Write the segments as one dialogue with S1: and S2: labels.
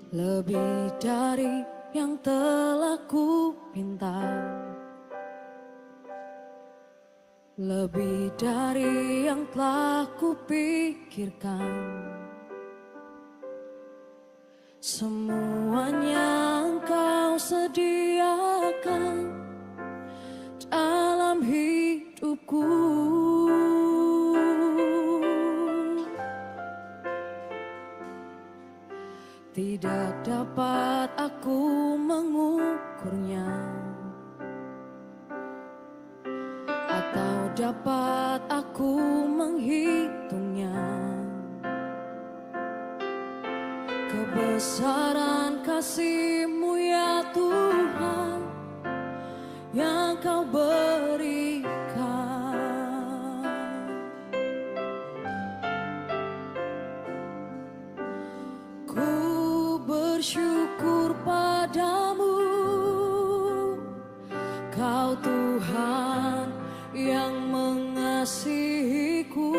S1: lebih dari yang telah ku pinta, lebih dari yang telah ku pikirkan. Semuanya Engkau sediakan dalam hidupku. Tidak dapat aku mengukurnya, atau dapat aku menghitungnya. Kebesaran kasih-Mu ya Tuhan yang Kau berikan. Ku bersyukur padamu, Kau Tuhan yang mengasihiku.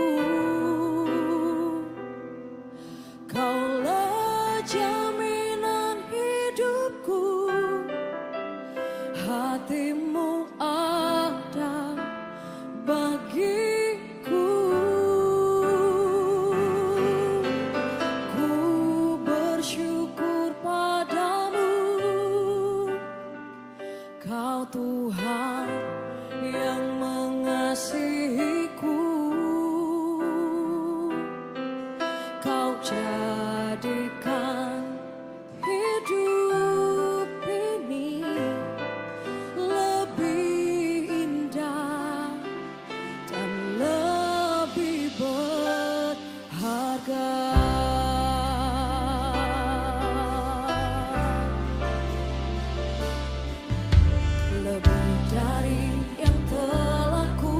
S1: Kaulah jaminan hidupku, hati-Mu ada bagiku. Ku bersyukur padamu, Kau Tuhan yang mengasihiku. Kau jadikan hidup ini lebih indah dan lebih berharga. Lebih dari yang telah ku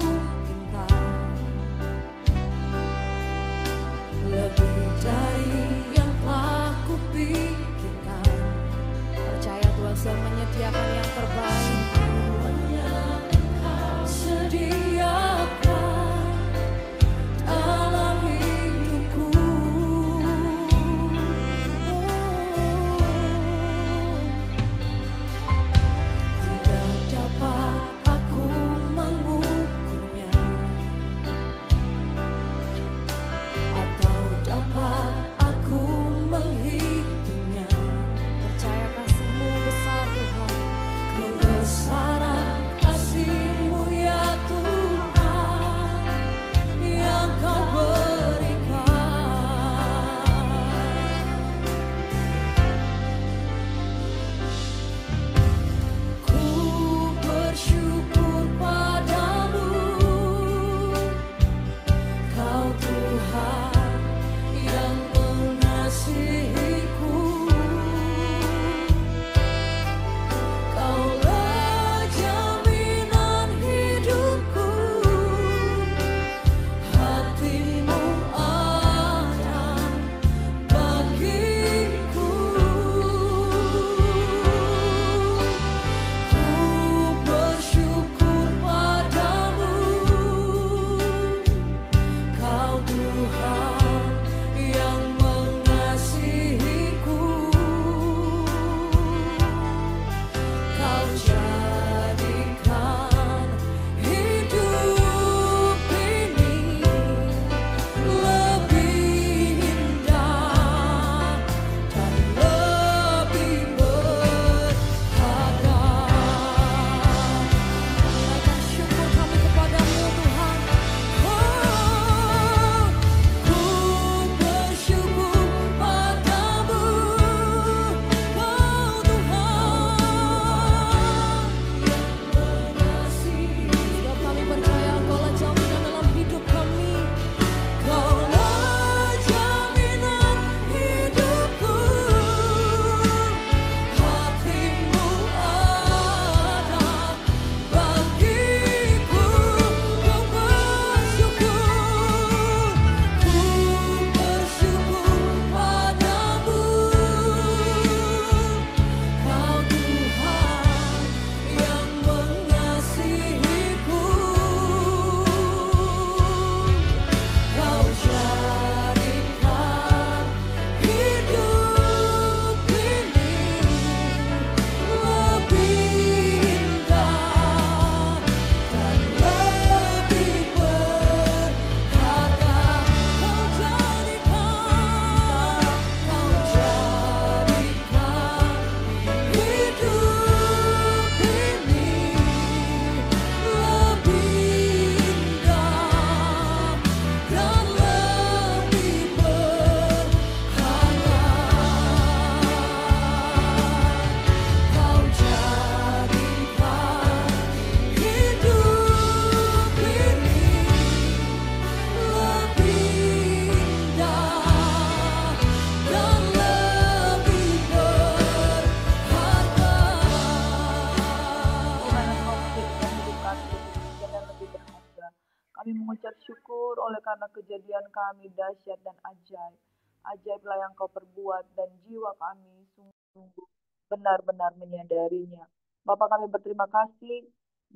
S2: Kami mengucap syukur oleh karena kejadian kami dahsyat dan ajaib. Ajaiblah yang kau perbuat dan jiwa kami sungguh benar-benar menyadarinya. Bapak kami berterima kasih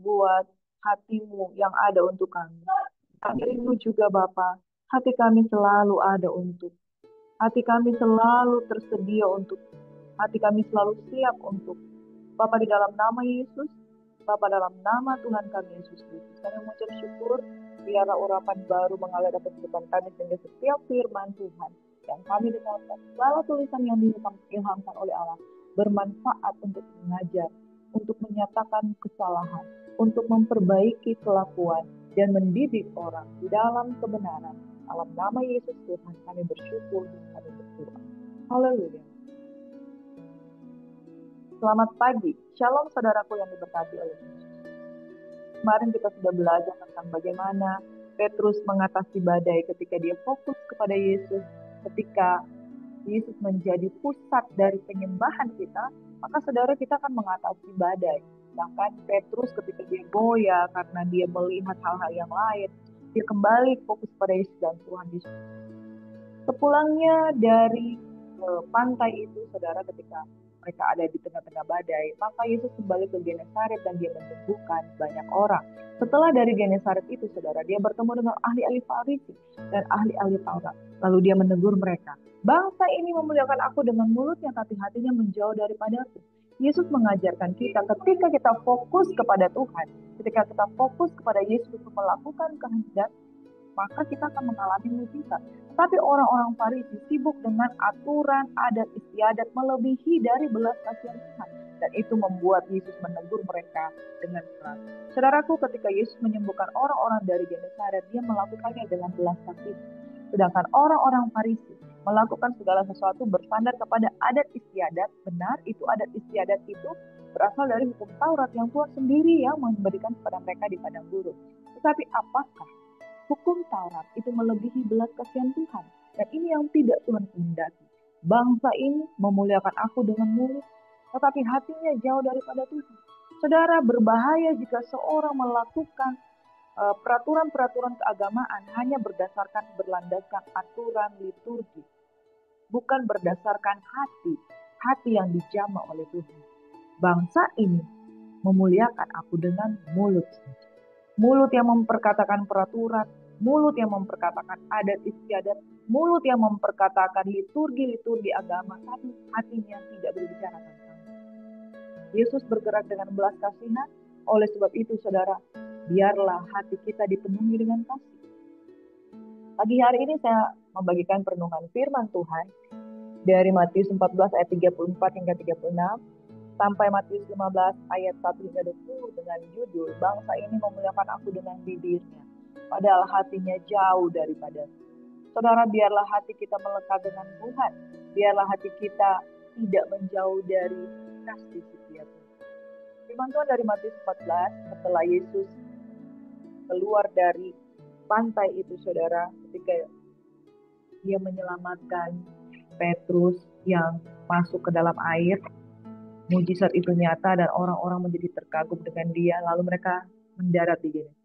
S2: buat hatimu yang ada untuk kami. Kami rindu juga Bapak, hati kami selalu ada untuk. Hati kami selalu tersedia untuk. Hati kami selalu siap untuk. Bapak di dalam nama Yesus, Bapak dalam nama Tuhan kami Yesus Kristus. Kami mengucap syukur, biarlah urapan baru mengalir atas kehidupan kami sehingga setiap firman Tuhan yang kami dengarkan, segala tulisan yang diilhamkan oleh Allah, bermanfaat untuk mengajar, untuk menyatakan kesalahan, untuk memperbaiki kelakuan, dan mendidik orang di dalam kebenaran. Dalam nama Yesus Tuhan kami bersyukur dan kami berdoa. Haleluya. Selamat pagi, shalom saudaraku yang diberkati oleh Yesus. Kemarin kita sudah belajar tentang bagaimana Petrus mengatasi badai ketika dia fokus kepada Yesus. Ketika Yesus menjadi pusat dari penyembahan kita, maka saudara kita akan mengatasi badai. Bahkan Petrus ketika dia goyah karena dia melihat hal-hal yang lain, dia kembali fokus pada Yesus dan Tuhan Yesus. Sepulangnya dari pantai itu, saudara, ketika mereka ada di tengah-tengah badai, maka Yesus kembali ke Genesaret dan dia menyembuhkan banyak orang. Setelah dari Genesaret itu, saudara, dia bertemu dengan ahli-ahli Farisi dan ahli-ahli Taurat. Lalu dia menegur mereka, bangsa ini memuliakan aku dengan mulutnya, tapi hatinya menjauh daripadaku. Yesus mengajarkan kita ketika kita fokus kepada Tuhan, ketika kita fokus kepada Yesus untuk melakukan kehendak, maka kita akan mengalami mujizat. Tapi orang-orang Farisi sibuk dengan aturan, adat istiadat melebihi dari belas kasihan Tuhan. Dan itu membuat Yesus menegur mereka dengan keras. Saudaraku, ketika Yesus menyembuhkan orang-orang dari Genesaret, dia melakukannya dengan belas kasihan. Sedangkan orang-orang Farisi melakukan segala sesuatu bersandar kepada adat istiadat. Benar, itu adat istiadat itu berasal dari hukum Taurat yang Tuhan sendiri yang memberikan kepada mereka di padang gurun. Tetapi apakah hukum Taurat itu melebihi belas kasihan Tuhan? Dan ini yang tidak Tuhan kehendaki. Bangsa ini memuliakan aku dengan mulut, tetapi hatinya jauh daripada Tuhan. Saudara, berbahaya jika seorang melakukan peraturan-peraturan keagamaan hanya berlandaskan aturan liturgi, bukan berdasarkan hati yang dijamah oleh Tuhan. Bangsa ini memuliakan aku dengan mulut. Mulut yang memperkatakan peraturan, mulut yang memperkatakan adat istiadat, mulut yang memperkatakan liturgi agama, tapi hatinya tidak berbicara tentang. Yesus bergerak dengan belas kasihan. Oleh sebab itu, saudara, biarlah hati kita dipenuhi dengan kasih. Pagi hari ini saya membagikan perenungan firman Tuhan dari Matius 14 ayat 34 hingga 36. Sampai Matius 15 ayat 1 hingga 20 dengan judul, bangsa ini memuliakan aku dengan bibirnya, padahal hatinya jauh daripada. Saudara, biarlah hati kita melekat dengan Tuhan. Biarlah hati kita tidak menjauh dari kasih setia Tuhan. Firman Tuhan dari Matius 14, setelah Yesus keluar dari pantai itu, saudara, ketika dia menyelamatkan Petrus yang masuk ke dalam air, mujizat itu nyata dan orang-orang menjadi terkagum dengan dia. Lalu mereka mendarat di Genesaret.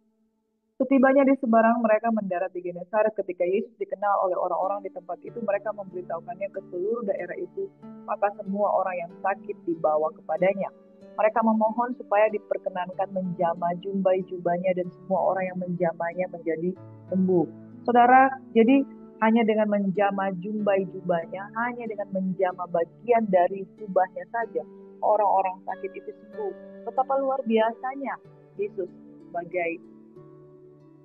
S2: Setibanya di seberang, mereka mendarat di Genesaret. Ketika Yesus dikenal oleh orang-orang di tempat itu, mereka memberitahukannya ke seluruh daerah itu. Maka semua orang yang sakit dibawa kepadanya. Mereka memohon supaya diperkenankan menjamah jubahnya, dan semua orang yang menjamahnya menjadi sembuh. Saudara, jadi hanya dengan menjamah jubahnya, hanya dengan menjamah bagian dari jubahnya saja, orang-orang sakit itu sembuh. Betapa luar biasanya Yesus sebagai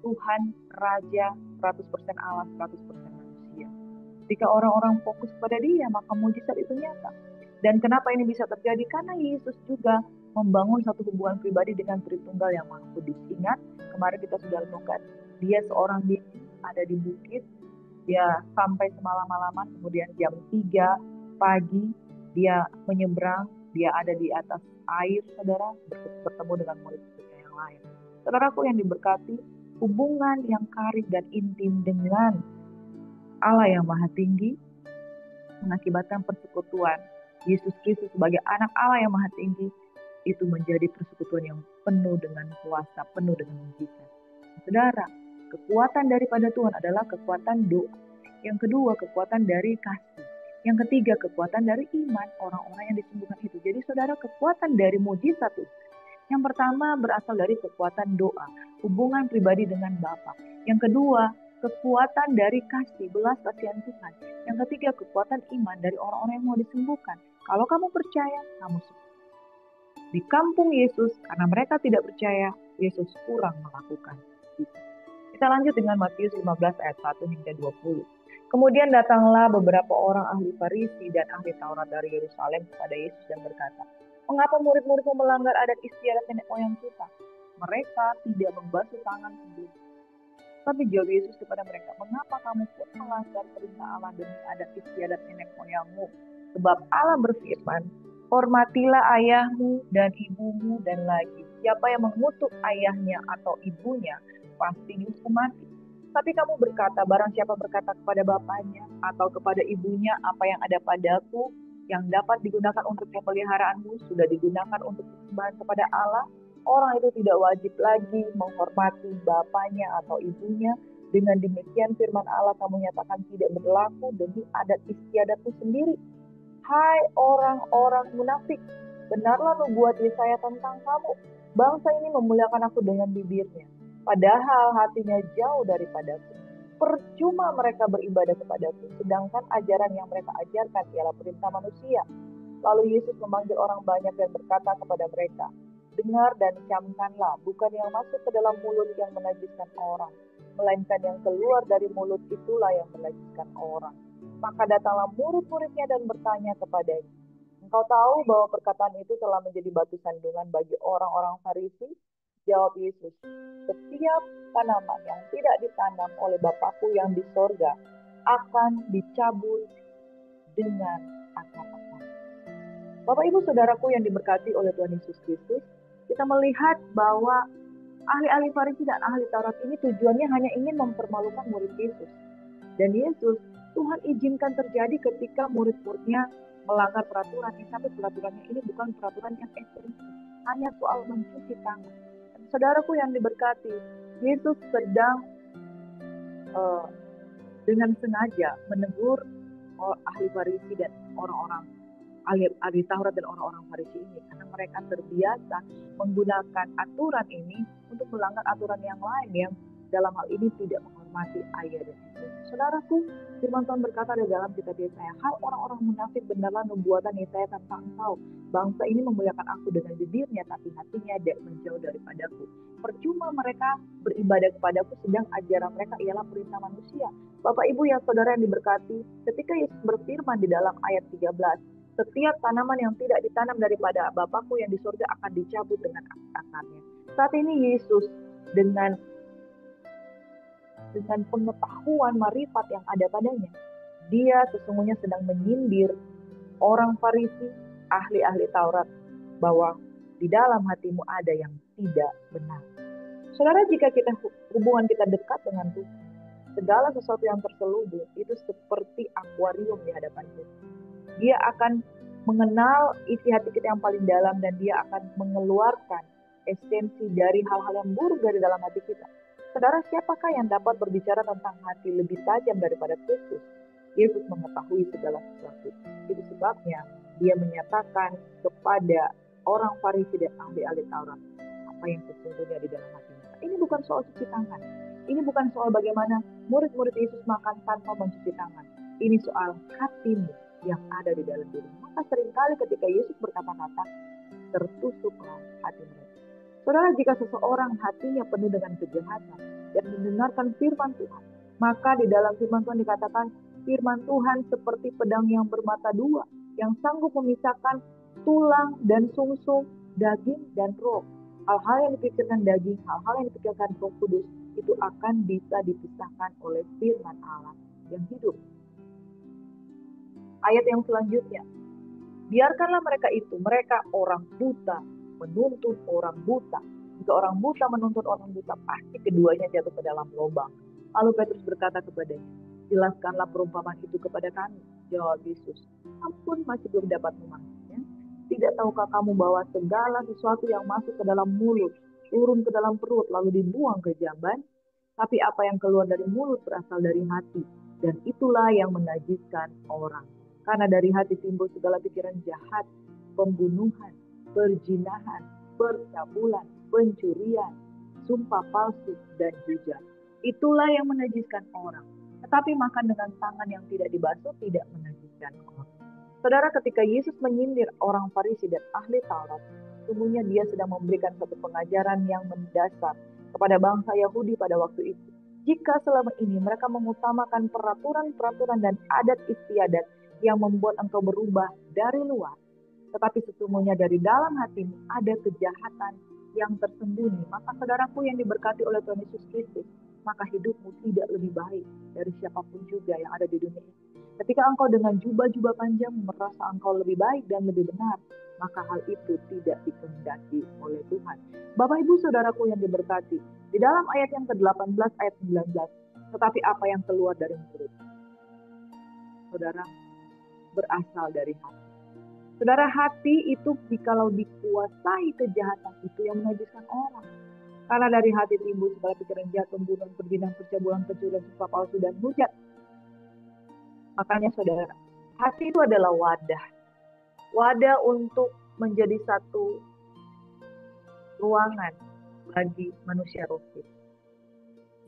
S2: Tuhan, Raja, 100% Allah, 100% manusia. Ketika orang-orang fokus pada dia, maka mujizat itu nyata. Dan kenapa ini bisa terjadi? Karena Yesus juga membangun satu hubungan pribadi dengan Tritunggal yang Maha Kudus. Ingat, kemarin kita sudah renungkan, dia seorang diri, ada di bukit, dia sampai semalam-malaman, kemudian jam 3 pagi, dia menyeberang, dia ada di atas air, saudara, bertemu dengan murid-muridnya yang lain. Saudaraku yang diberkati, hubungan yang karib dan intim dengan Allah yang Maha Tinggi mengakibatkan persekutuan Yesus Kristus sebagai anak Allah yang Maha Tinggi itu menjadi persekutuan yang penuh dengan kuasa, penuh dengan mujizat. Saudara, Kekuatan daripada Tuhan adalah kekuatan doa. Yang kedua, kekuatan dari kasih. Yang ketiga, kekuatan dari iman orang-orang yang disembuhkan itu. Jadi saudara, kekuatan dari mujizat itu. Yang pertama berasal dari kekuatan doa, hubungan pribadi dengan Bapa. Yang kedua, kekuatan dari kasih, belas kasihan Tuhan. Yang ketiga, kekuatan iman dari orang-orang yang mau disembuhkan. Kalau kamu percaya, kamu sembuh. Di kampung Yesus, karena mereka tidak percaya, Yesus kurang melakukan itu. Kita lanjut dengan Matius 15 ayat 1 hingga 20. Kemudian datanglah beberapa orang ahli Farisi dan ahli Taurat dari Yerusalem kepada Yesus dan berkata, "Mengapa murid-muridmu melanggar adat istiadat nenek moyang kita? Mereka tidak membasuh tangan sebelum." Tapi jawab Yesus kepada mereka, "Mengapa kamu pun melanggar perintah Allah demi adat istiadat nenek moyangmu? Sebab Allah berfirman, hormatilah ayahmu dan ibumu, dan lagi, siapa yang mengutuk ayahnya atau ibunya pasti dihukum mati. Tapi kamu berkata, barang siapa berkata kepada bapaknya atau kepada ibunya, apa yang ada padaku yang dapat digunakan untuk pemeliharaanmu sudah digunakan untuk persembahan kepada Allah, orang itu tidak wajib lagi menghormati bapaknya atau ibunya. Dengan demikian firman Allah kamu nyatakan tidak berlaku demi adat istiadatmu sendiri. Hai orang-orang munafik, benarlah nubuat Yesaya tentang kamu. Bangsa ini memuliakan aku dengan bibirnya, padahal hatinya jauh daripadaku. Percuma mereka beribadah kepadaku, sedangkan ajaran yang mereka ajarkan ialah perintah manusia. Lalu Yesus memanggil orang banyak dan berkata kepada mereka, dengar dan camkanlah, bukan yang masuk ke dalam mulut yang menajiskan orang, melainkan yang keluar dari mulut itulah yang menajiskan orang. Maka datanglah murid-muridnya dan bertanya kepadanya, engkau tahu bahwa perkataan itu telah menjadi batu sandungan bagi orang-orang Farisi? Jawab Yesus, setiap tanaman yang tidak ditanam oleh Bapakku yang di sorga akan dicabut dengan akar-akar. Bapak Ibu Saudaraku yang diberkati oleh Tuhan Yesus Kristus, kita melihat bahwa ahli-ahli Farisi dan ahli Taurat ini tujuannya hanya ingin mempermalukan murid Yesus. Dan Yesus, Tuhan izinkan terjadi ketika murid-muridnya melanggar peraturannya, tapi peraturannya ini bukan peraturan yang ekstrim, hanya soal mencuci tangan. Dan saudaraku yang diberkati, Yesus sedang dengan sengaja menegur ahli Farisi dan orang-orang ahli Taurat dan orang-orang Farisi ini, karena mereka terbiasa menggunakan aturan ini untuk melanggar aturan yang lain yang dalam hal ini tidak menghormati ayah dan ibu. Saudaraku, firman Tuhan berkata di dalam kitab Yesaya, hai orang-orang munafik, benarlah nubuatan Yesaya tentang engkau. Bangsa ini memuliakan aku dengan bibirnya, tapi hatinya menjauh daripadaku. Percuma mereka beribadah kepadaku, sedang ajaran mereka ialah perintah manusia. Bapak Ibu yang saudara yang diberkati, ketika Yesus berfirman di dalam ayat 13, setiap tanaman yang tidak ditanam daripada Bapakku yang di surga akan dicabut dengan akarnya. Saat ini Yesus dengan pengetahuan marifat yang ada padanya, dia sesungguhnya sedang menyindir orang Farisi, ahli-ahli Taurat, bahwa di dalam hatimu ada yang tidak benar. Saudara, jika hubungan kita dekat dengan Tuhan, segala sesuatu yang terselubung itu seperti akuarium di hadapan kita. Dia akan mengenal isi hati kita yang paling dalam, dan dia akan mengeluarkan esensi dari hal-hal yang buruk dari dalam hati kita. Saudara, siapakah yang dapat berbicara tentang hati lebih tajam daripada Kristus? Yesus mengetahui segala sesuatu. Itu sebabnya dia menyatakan kepada orang Farisi dan ahli-ahli Taurat apa yang sesungguhnya di dalam hati mereka. Ini bukan soal cuci tangan. Ini bukan soal bagaimana murid-murid Yesus makan tanpa mencuci tangan. Ini soal hatimu yang ada di dalam diri. Maka seringkali ketika Yesus berkata-kata, tertusuklah hati mereka. Saudara, jika seseorang hatinya penuh dengan kejahatan dan mendengarkan firman Tuhan, maka di dalam firman Tuhan dikatakan, firman Tuhan seperti pedang yang bermata dua, yang sanggup memisahkan tulang dan sungsung, daging dan roh. Hal-hal yang dipikirkan daging, hal-hal yang dipikirkan Roh Kudus, itu akan bisa dipisahkan oleh firman Allah yang hidup. Ayat yang selanjutnya, biarkanlah mereka orang buta menuntut orang buta. Jika orang buta menuntut orang buta, pasti keduanya jatuh ke dalam lubang. Lalu Petrus berkata kepadanya, jelaskanlah perumpamaan itu kepada kami. Jawab Yesus, ampun masih belum dapat memahaminya. Tidak tahukah kamu bahwa segala sesuatu yang masuk ke dalam mulut, turun ke dalam perut, lalu dibuang ke jamban? Tapi apa yang keluar dari mulut berasal dari hati, dan itulah yang menajiskan orang. Karena dari hati timbul segala pikiran jahat, pembunuhan, perzinahan, percabulan, pencurian, sumpah palsu, dan hujat. Itulah yang menajiskan orang. Tetapi makan dengan tangan yang tidak dibasuh tidak menajiskan orang. Saudara, ketika Yesus menyindir orang Farisi dan ahli Taurat, sesungguhnya dia sedang memberikan satu pengajaran yang mendasar kepada bangsa Yahudi pada waktu itu. Jika selama ini mereka mengutamakan peraturan-peraturan dan adat istiadat yang membuat engkau berubah dari luar, tetapi sesungguhnya dari dalam hatimu ada kejahatan yang tersembunyi, maka saudaraku yang diberkati oleh Tuhan Yesus Kristus, maka hidupmu tidak lebih baik dari siapapun juga yang ada di dunia ini. Ketika engkau dengan jubah-jubah panjang merasa engkau lebih baik dan lebih benar, maka hal itu tidak dikehendaki oleh Tuhan. Bapak Ibu Saudaraku yang diberkati, di dalam ayat yang ke-18 ayat 19, tetapi apa yang keluar dari mulut saudara berasal dari hati. Saudara, hati itu jikalau dikuasai kejahatan itu yang menajiskan orang. Karena dari hati timbul segala pikiran jahat, pembunuhan, perzinahan, percabulan, pencurian, sumpah palsu, dan hujat. Makanya saudara, hati itu adalah wadah. Wadah untuk menjadi satu ruangan bagi manusia roh kita.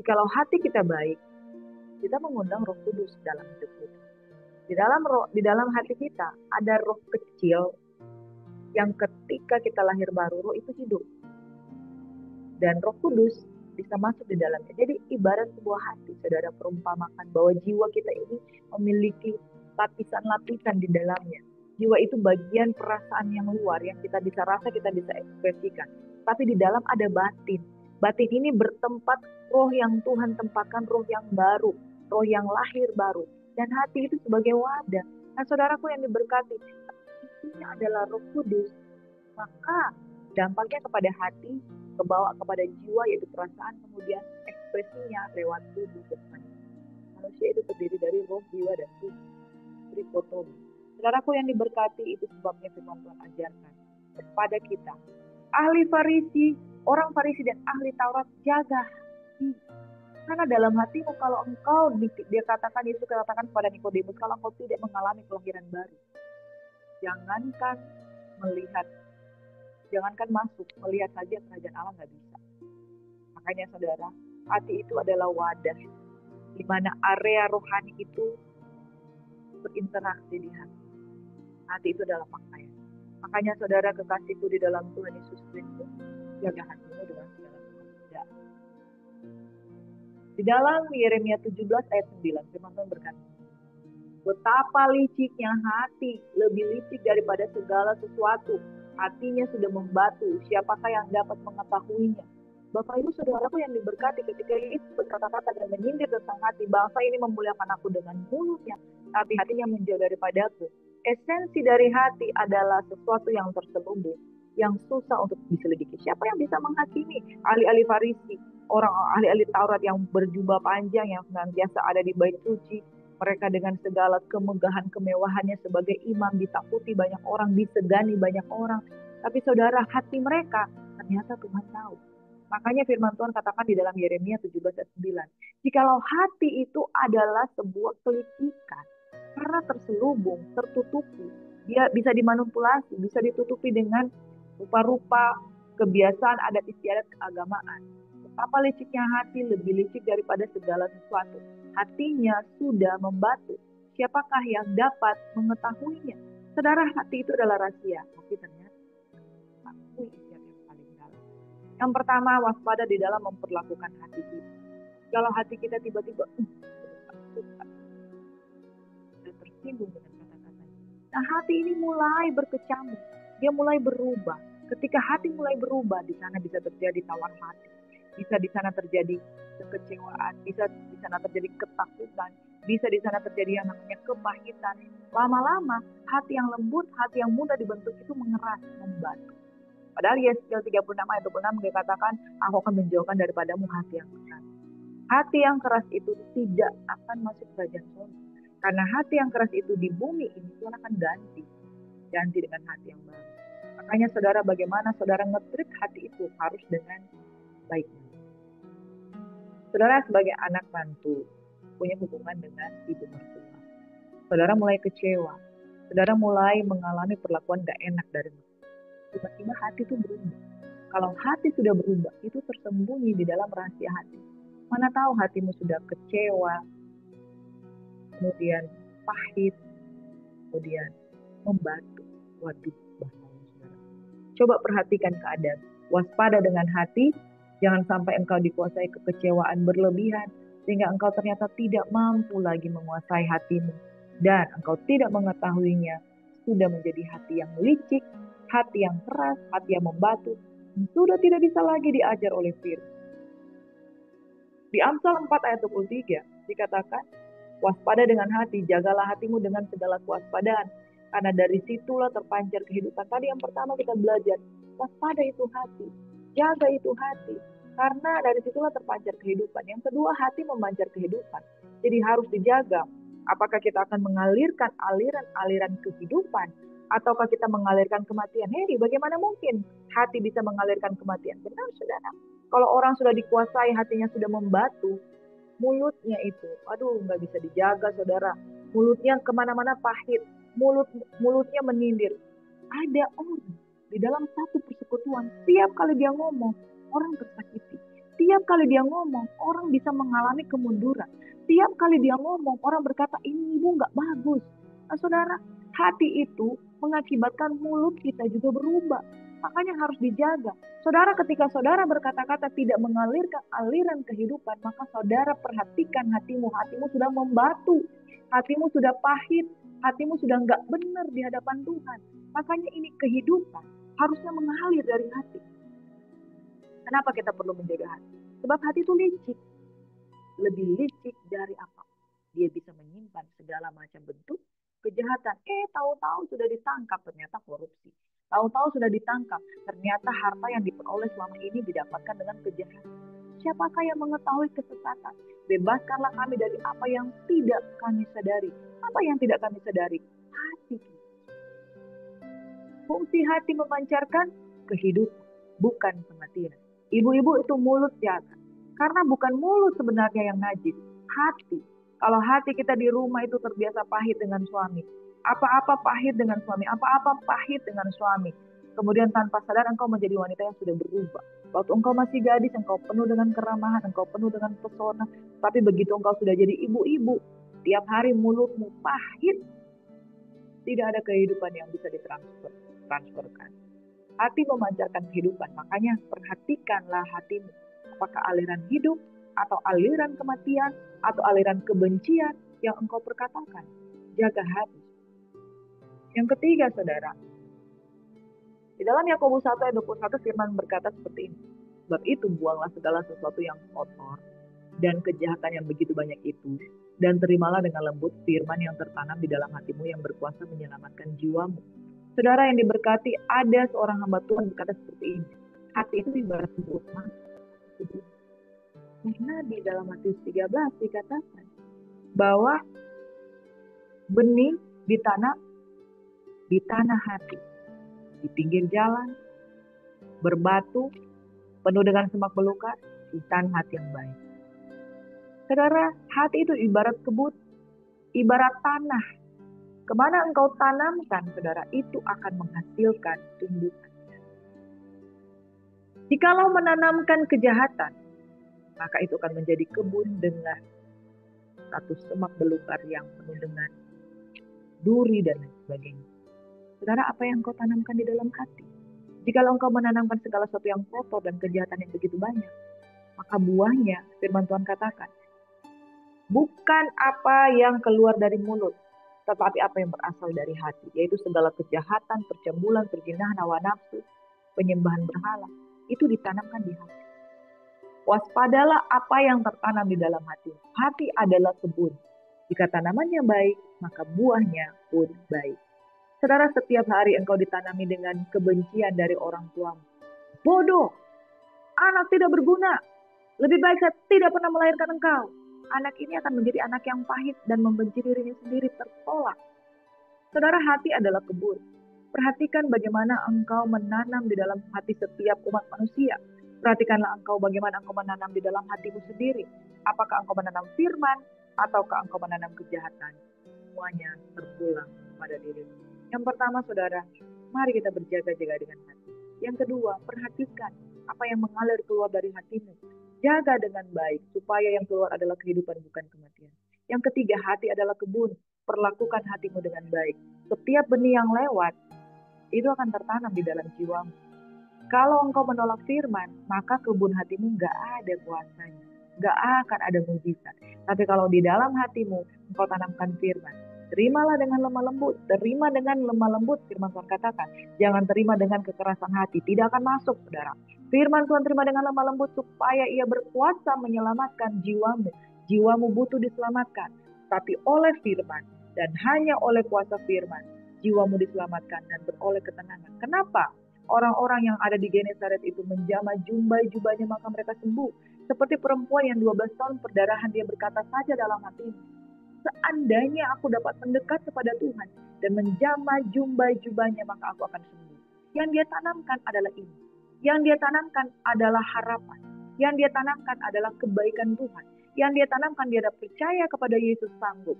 S2: Jikalau hati kita baik, kita mengundang Roh Kudus dalam hidup kita. Di dalam hati kita ada roh kecil yang ketika kita lahir baru, roh itu hidup. Dan Roh Kudus bisa masuk di dalamnya. Jadi ibarat sebuah hati, saudara, perumpamakan bahwa jiwa kita ini memiliki lapisan-lapisan di dalamnya. Jiwa itu bagian perasaan yang luar, yang kita bisa rasa, kita bisa ekspresikan. Tapi di dalam ada batin. Batin ini bertempat roh yang Tuhan tempatkan, roh yang baru, roh yang lahir baru. Dan hati itu sebagai wadah. Nah, saudaraku yang diberkati, isinya adalah Roh Kudus. Maka dampaknya kepada hati, kebawa kepada jiwa, yaitu perasaan, kemudian ekspresinya lewat tubuh. Manusia itu terdiri dari roh, jiwa, dan tubuh. Trikotomi. Saudaraku yang diberkati, itu sebabnya firman Tuhan ajarkan kepada kita. Ahli Farisi, orang Farisi dan ahli Taurat, jaga hati. Karena dalam hatimu, kalau engkau, dia katakan, Yesus katakan kepada Nikodemus, kalau engkau tidak mengalami kelahiran baru, jangankan melihat, jangankan masuk, melihat saja kerajaan Allah nggak bisa. Makanya saudara, hati itu adalah wadah, di mana area rohani itu berinteraksi di hati. Hati itu adalah pakaian. Makanya saudara kekasihku di dalam Tuhan Yesus Kristus, jaga hatimu dengan segala kehendak. Di dalam Yeremia 17 ayat 9, firman Tuhan berkata, betapa liciknya hati, lebih licik daripada segala sesuatu. Hatinya sudah membatu, siapakah yang dapat mengetahuinya? Bapak Ibu Saudaraku yang diberkati, ketika Yesus berkata-kata dan menyindir tentang hati, bangsa ini memuliakan aku dengan mulutnya, tapi hatinya menjauh daripadaku. Esensi dari hati adalah sesuatu yang terselubung, yang susah untuk diselidiki. Siapa yang bisa menghakimi? Ahli-ahli Farisi, orang ahli-ahli Taurat yang berjubah panjang, yang senantiasa ada di bait suci. Mereka dengan segala kemegahan, kemewahannya sebagai imam, ditakuti banyak orang, disegani banyak orang. Tapi saudara, hati mereka ternyata Tuhan tahu. Makanya firman Tuhan katakan di dalam Yeremia 17 ayat 9. Jikalau hati itu adalah sebuah kelicikan, karena terselubung, tertutupi, dia bisa dimanipulasi, bisa ditutupi dengan rupa-rupa kebiasaan adat istiadat keagamaan. Betapa liciknya hati, lebih licik daripada segala sesuatu. Hatinya sudah membatu. Siapakah yang dapat mengetahuinya? Saudara, hati itu adalah rahasia. Tapi ternyata akui yang paling dalam. Yang pertama, waspada di dalam memperlakukan hati kita. Kalau hati kita tiba-tiba tersinggung dengan kata-katanya. Nah, hati ini mulai berkecamuk. Dia mulai berubah. Ketika hati mulai berubah, di sana bisa terjadi tawar hati. Bisa di sana terjadi kekecewaan, bisa di sana terjadi ketakutan, bisa di sana terjadi yang namanya kepahitan. Lama-lama hati yang lembut, hati yang mudah dibentuk itu mengeras, membatu. Padahal Yesaya 36 ayat 26 dia katakan, aku akan menjauhkan daripadamu hati yang keras. Hati yang keras itu tidak akan masuk kerajaan surga. Karena hati yang keras itu di bumi ini Tuhan akan ganti dengan hati yang baru. Makanya saudara, bagaimana saudara nge-treat hati itu harus dengan baik. Saudara sebagai anak mantu punya hubungan dengan ibu mertua. Saudara mulai kecewa. Saudara mulai mengalami perlakuan gak enak dari mertua. Tiba-tiba hati itu berubah. Kalau hati sudah berubah, itu tersembunyi di dalam rahasia hati. Mana tahu hatimu sudah kecewa, kemudian pahit, kemudian membatu. Waduh, bahaya saudara. Coba perhatikan keadaan. Waspada dengan hati, jangan sampai engkau dikuasai kekecewaan berlebihan, sehingga engkau ternyata tidak mampu lagi menguasai hatimu. Dan engkau tidak mengetahuinya, sudah menjadi hati yang licik, hati yang keras, hati yang membatu, sudah tidak bisa lagi diajar oleh firman. Di Amsal 4 ayat 23 dikatakan, waspada dengan hati, jagalah hatimu dengan segala kewaspadaan, karena dari situlah terpancar kehidupan. Tadi yang pertama kita belajar, waspada itu hati, jaga itu hati, karena dari situlah terpancar kehidupan. Yang kedua, hati memancar kehidupan, jadi harus dijaga. Apakah kita akan mengalirkan aliran-aliran kehidupan, ataukah kita mengalirkan kematian? Hei, bagaimana mungkin hati bisa mengalirkan kematian? Benar, saudara. Kalau orang sudah dikuasai, hatinya sudah membatu, mulutnya itu, aduh, nggak bisa dijaga, saudara. Mulutnya kemana-mana pahit, mulutnya menyindir. Ada orang di dalam satu persekutuan, tiap kali dia ngomong, orang tersakiti. Tiap kali dia ngomong, orang bisa mengalami kemunduran. Tiap kali dia ngomong, orang berkata, ini ibu nggak bagus. Nah, saudara, hati itu mengakibatkan mulut kita juga berubah. Makanya harus dijaga. Saudara, ketika saudara berkata-kata tidak mengalirkan aliran kehidupan, maka saudara perhatikan hatimu. Hatimu sudah membatu. Hatimu sudah pahit. Hatimu sudah nggak benar di hadapan Tuhan. Makanya ini kehidupan harusnya mengalir dari hati. Kenapa kita perlu menjaga hati? Sebab hati itu licik. Lebih licik dari apa? Dia bisa menyimpan segala macam bentuk kejahatan. Tahu-tahu sudah ditangkap, ternyata korupsi. Tahu-tahu sudah ditangkap, ternyata harta yang diperoleh selama ini didapatkan dengan kejahatan. Siapakah yang mengetahui kesesatan? Bebaskanlah kami dari apa yang tidak kami sadari. Apa yang tidak kami sadari? Hati. Fungsi hati memancarkan kehidupan, bukan kematian. Ibu-ibu itu mulut jaga. Karena bukan mulut sebenarnya yang najis, hati. Kalau hati kita di rumah itu terbiasa pahit dengan suami, apa-apa pahit dengan suami, apa-apa pahit dengan suami. Kemudian tanpa sadar engkau menjadi wanita yang sudah berubah. Waktu engkau masih gadis, engkau penuh dengan keramahan, engkau penuh dengan pesona. Tapi begitu engkau sudah jadi ibu-ibu, tiap hari mulutmu pahit. Tidak ada kehidupan yang bisa ditransferkan. Hati memancarkan kehidupan, makanya perhatikanlah hatimu. Apakah aliran hidup, atau aliran kematian, atau aliran kebencian yang engkau perkatakan. Jaga hati. Yang ketiga, saudara, di dalam Yakobus 1 ayat 21 firman berkata seperti ini. Sebab itu buanglah segala sesuatu yang kotor dan kejahatan yang begitu banyak itu, dan terimalah dengan lembut firman yang tertanam di dalam hatimu yang berkuasa menyelamatkan jiwamu. Saudara yang diberkati, ada seorang hamba Tuhan berkata seperti ini. Hati itu ibarat sebuah mata. Karena di dalam Matius 13 dikatakan bahwa benih ditanam di tanah hati, di pinggir jalan, berbatu, penuh dengan semak belukar, di tanah hati yang baik. Saudara, hati itu ibarat kebun, ibarat tanah. Kemana engkau tanamkan, saudara, itu akan menghasilkan tumbuhan. Jikalau menanamkan kejahatan, maka itu akan menjadi kebun dengan satu semak belukar yang penuh dengan duri dan lain sebagainya. Saudara, apa yang engkau tanamkan di dalam hati? Jikalau engkau menanamkan segala sesuatu yang kotor dan kejahatan yang begitu banyak, maka buahnya, firman Tuhan katakan, bukan apa yang keluar dari mulut, tetapi apa yang berasal dari hati, yaitu segala kejahatan, percambulan, perzinahan, hawa nafsu, penyembahan berhala, itu ditanamkan di hati. Waspadalah apa yang tertanam di dalam hati. Hati adalah kebun. Jika tanamannya baik, maka buahnya pun baik. Saudara, setiap hari engkau ditanami dengan kebencian dari orang tuamu. Bodoh, anak tidak berguna. Lebih baik saya tidak pernah melahirkan engkau. Anak ini akan menjadi anak yang pahit dan membenci dirinya sendiri, tertolak. Saudara, hati adalah kebun. Perhatikan bagaimana engkau menanam di dalam hati setiap umat manusia. Perhatikanlah engkau bagaimana engkau menanam di dalam hatimu sendiri. Apakah engkau menanam firman ataukah engkau menanam kejahatan? Semuanya terpulang pada dirimu. Yang pertama saudara, mari kita berjaga-jaga dengan hati. Yang kedua, perhatikan apa yang mengalir keluar dari hatimu. Jaga dengan baik supaya yang keluar adalah kehidupan bukan kematian. Yang ketiga, hati adalah kebun. Perlakukan hatimu dengan baik. Setiap benih yang lewat itu akan tertanam di dalam jiwamu. Kalau engkau menolak firman, maka kebun hatimu nggak ada kuasanya. Nggak akan ada mujizat. Tapi kalau di dalam hatimu, engkau tanamkan firman. Terimalah dengan lemah lembut. Terima dengan lemah lembut, firman Tuhan katakan. Jangan terima dengan kekerasan hati. Tidak akan masuk, saudara. Firman Tuhan terima dengan lemah lembut supaya ia berkuasa menyelamatkan jiwamu. Jiwamu butuh diselamatkan. Tapi oleh firman dan hanya oleh kuasa firman, jiwamu diselamatkan dan beroleh ketenangan. Kenapa? Orang-orang yang ada di Genesaret itu menjamah jubahnya maka mereka sembuh. Seperti perempuan yang 12 tahun perdarahan, dia berkata saja dalam hatinya, seandainya aku dapat mendekat kepada Tuhan dan menjamah jubahnya maka aku akan sembuh. Yang dia tanamkan adalah ini. Yang dia tanamkan adalah harapan. Yang dia tanamkan adalah kebaikan Tuhan. Yang dia tanamkan dia percaya kepada Yesus sanggup.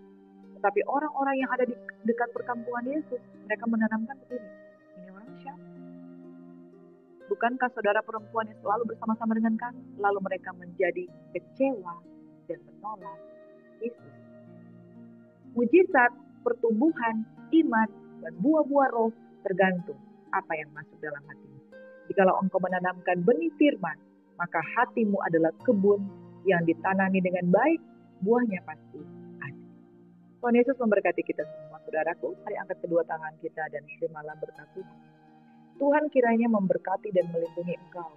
S2: Tetapi orang-orang yang ada di dekat perkampungan Yesus, mereka menanamkan begini. Ini orang siapa? Bukankah saudara perempuan yang selalu bersama-sama dengan kami? Lalu mereka menjadi kecewa dan menolak Yesus. Mujizat, pertumbuhan, iman, dan buah-buah roh tergantung apa yang masuk dalam hatimu. Jikalau engkau menanamkan benih firman, maka hatimu adalah kebun yang ditanami dengan baik, buahnya pasti ada. Tuhan Yesus memberkati kita semua, saudaraku. Mari angkat kedua tangan kita dan terimalah berkat Tuhan. Tuhan kiranya memberkati dan melindungi engkau.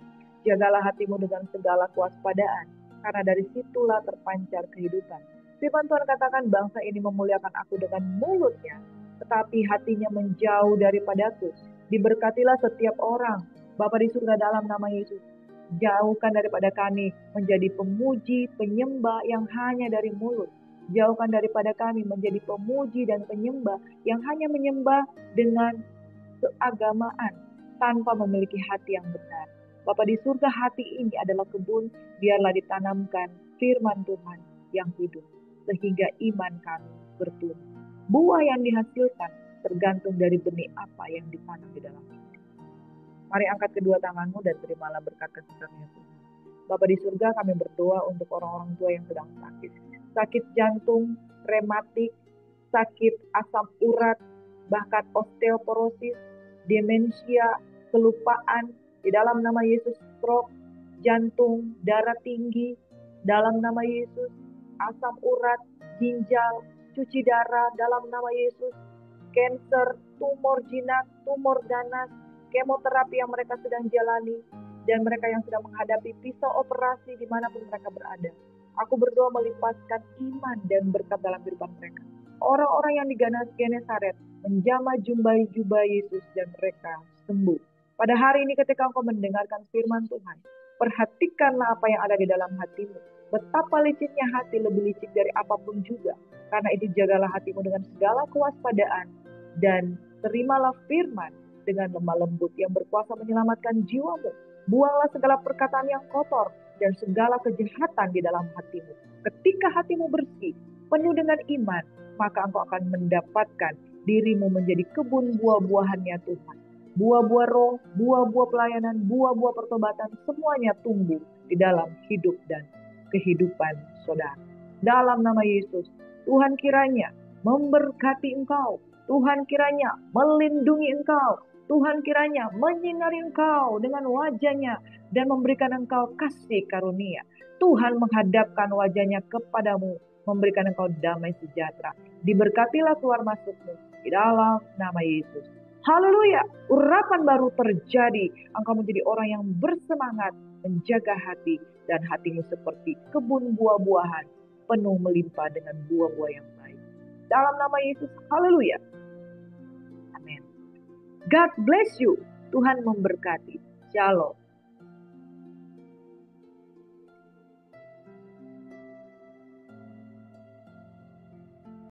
S2: Jagalah hatimu dengan segala kewaspadaan, karena dari situlah terpancar kehidupan. Firman Tuhan katakan, bangsa ini memuliakan aku dengan mulutnya, tetapi hatinya menjauh daripadaku. Diberkatilah setiap orang, Bapa di surga, dalam nama Yesus. Jauhkan daripada kami menjadi pemuji, penyembah yang hanya dari mulut. Jauhkan daripada kami menjadi pemuji dan penyembah yang hanya menyembah dengan keagamaan, tanpa memiliki hati yang benar. Bapa di surga, hati ini adalah kebun, biarlah ditanamkan firman Tuhan yang hidup, sehingga iman kami bertumbuh. Buah yang dihasilkan tergantung dari benih apa yang ditanam di dalam hati. Mari angkat kedua tanganmu dan terimalah berkat kasih-Nya Tuhan. Bapa di surga, kami berdoa untuk orang-orang tua yang sedang sakit. Sakit jantung, rematik, sakit asam urat, bahkan osteoporosis, demensia, kelupaan, di dalam nama Yesus, stroke, jantung, darah tinggi, dalam nama Yesus, asam urat, ginjal, cuci darah, dalam nama Yesus, kanker, tumor jinak, tumor ganas, kemoterapi yang mereka sedang jalani, dan mereka yang sedang menghadapi pisau operasi dimanapun mereka berada. Aku berdoa melipatkan iman dan berkat dalam kehidupan mereka. Orang-orang yang di Genesaret menjamah jubah Yesus dan mereka sembuh. Pada hari ini ketika engkau mendengarkan firman Tuhan, perhatikanlah apa yang ada di dalam hatimu. Betapa licinnya hati, lebih licin dari apapun juga. Karena itu jagalah hatimu dengan segala kewaspadaan dan terimalah firman dengan lemah lembut yang berkuasa menyelamatkan jiwamu. Buanglah segala perkataan yang kotor dan segala kejahatan di dalam hatimu. Ketika hatimu bersih, penuh dengan iman, maka engkau akan mendapatkan dirimu menjadi kebun buah-buahannya Tuhan. Buah-buah roh, buah-buah pelayanan, buah-buah pertobatan, semuanya tumbuh di dalam hidup dan kehidupan saudara. Dalam nama Yesus, Tuhan kiranya memberkati engkau. Tuhan kiranya melindungi engkau. Tuhan kiranya menyinari engkau dengan wajahnya dan memberikan engkau kasih karunia. Tuhan menghadapkan wajahnya kepadamu, memberikan engkau damai sejahtera. Diberkatilah keluar masukmu di dalam nama Yesus. Haleluya, urapan baru terjadi. Engkau menjadi orang yang bersemangat, menjaga hati, dan hatimu seperti kebun buah-buahan, penuh melimpah dengan buah-buah yang baik. Dalam nama Yesus, haleluya. Amin. God bless you. Tuhan memberkati. Shalom.